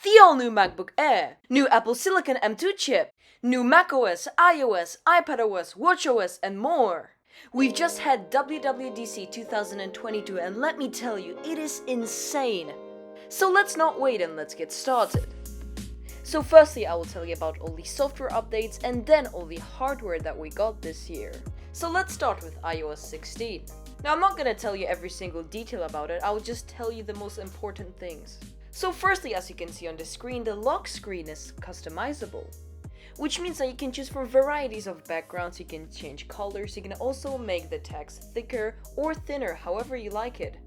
the all-new MacBook Air, new Apple Silicon M2 chip, new macOS, iOS, iPadOS, watchOS, and more. We've just had WWDC 2022 and let me tell you, it is insane. So let's not wait and let's get started. So firstly, I will tell you about all the software updates and then all the hardware that we got this year. So let's start with iOS 16. Now I'm not gonna tell you every single detail about it, I will just tell you the most important things. So firstly, as you can see on the screen, the lock screen is customizable, which means that you can choose for varieties of backgrounds, you can change colors, you can also make the text thicker or thinner, however you like it.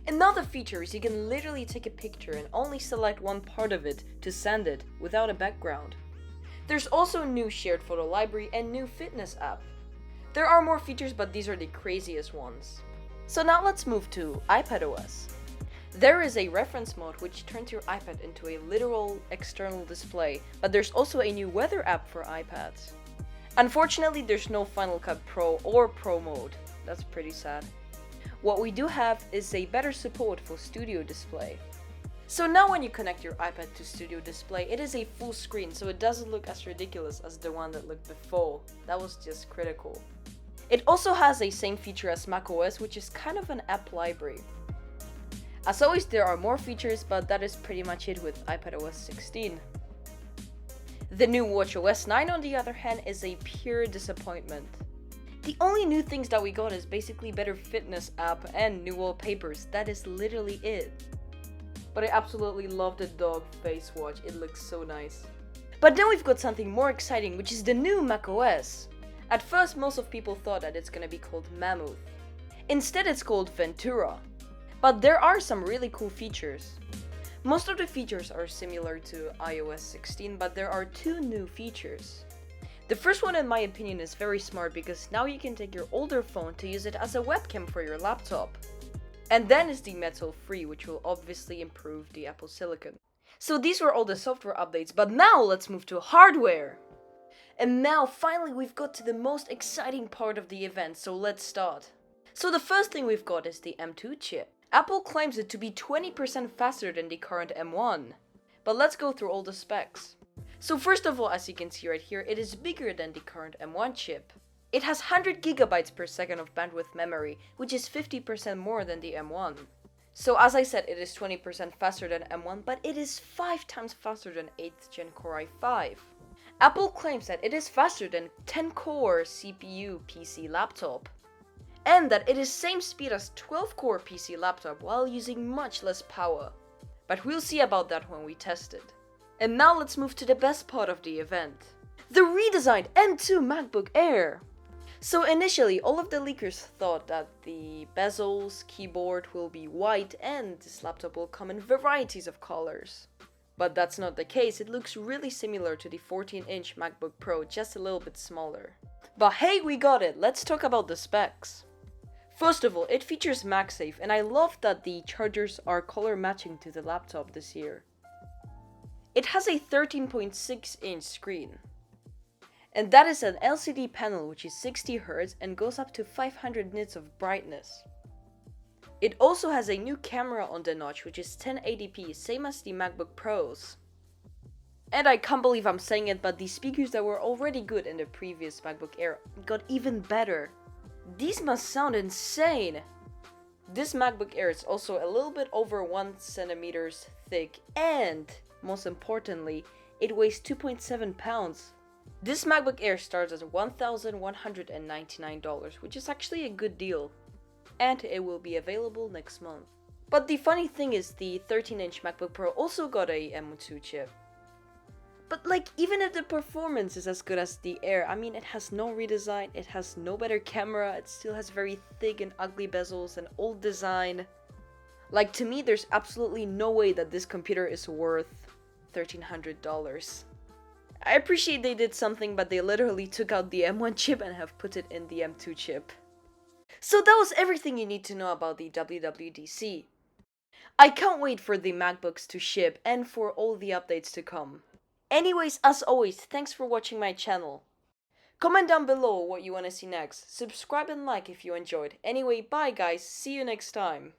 Another feature is you can literally take a picture and only select one part of it to send it without a background. There's also a new shared photo library and new fitness app. There are more features, but these are the craziest ones. So now let's move to iPadOS. There is a reference mode which turns your iPad into a literal external display, but there's also a new weather app for iPads. Unfortunately, there's no Final Cut Pro or Pro mode. That's pretty sad. What we do have is a better support for Studio Display. So now when you connect your iPad to Studio Display, it is a full screen, so it doesn't look as ridiculous as the one that looked before. That was just critical. It also has the same feature as macOS, which is kind of an app library. As always, there are more features, but that is pretty much it with iPadOS 16. The new watchOS 9, on the other hand, is a pure disappointment. The only new things that we got is basically better fitness app and new wallpapers. That is literally it. But I absolutely love the dog face watch, it looks so nice. But then we've got something more exciting, which is the new macOS. At first, most of people thought that it's gonna be called Mammoth. Instead, it's called Ventura. But there are some really cool features. Most of the features are similar to iOS 16, but there are two new features. The first one, in my opinion, is very smart because now you can take your older phone to use it as a webcam for your laptop. And then is the metal free, which will obviously improve the Apple Silicon. So these were all the software updates, but now let's move to hardware. And now finally we've got to the most exciting part of the event, so let's start. So the first thing we've got is the M2 chip. Apple claims it to be 20% faster than the current M1. But let's go through all the specs. So first of all, as you can see right here, it is bigger than the current M1 chip. It has 100 GB per second of bandwidth memory, which is 50% more than the M1. So as I said, it is 20% faster than M1, but it is 5 times faster than 8th Gen Core i5. Apple claims that it is faster than 10-core CPU PC laptop, and that it is same speed as 12-core PC laptop while using much less power. But we'll see about that when we test it. And now let's move to the best part of the event. The redesigned M2 MacBook Air! So initially, all of the leakers thought that the bezels, keyboard will be white and this laptop will come in varieties of colors. But that's not the case, it looks really similar to the 14-inch MacBook Pro, just a little bit smaller. But hey, we got it! Let's talk about the specs. First of all, it features MagSafe, and I love that the chargers are color matching to the laptop this year. It has a 13.6-inch screen. And that is an LCD panel which is 60 Hz and goes up to 500 nits of brightness. It also has a new camera on the notch which is 1080p, same as the MacBook Pros. And I can't believe I'm saying it, but the speakers that were already good in the previous MacBook Air got even better. These must sound insane! This MacBook Air is also a little bit over 1 cm thick and, most importantly, it weighs 2.7 pounds. This MacBook Air starts at $1,199, which is actually a good deal. And it will be available next month. But the funny thing is the 13-inch MacBook Pro also got a M2 chip. But like, even if the performance is as good as the Air, I mean, it has no redesign, it has no better camera, it still has very thick and ugly bezels and old design. Like, to me, there's absolutely no way that this computer is worth $1,300. I appreciate they did something, but they literally took out the M1 chip and have put it in the M2 chip. So that was everything you need to know about the WWDC. I can't wait for the MacBooks to ship and for all the updates to come. Anyways, as always, thanks for watching my channel. Comment down below what you want to see next. Subscribe and like if you enjoyed. Anyway, bye guys, see you next time.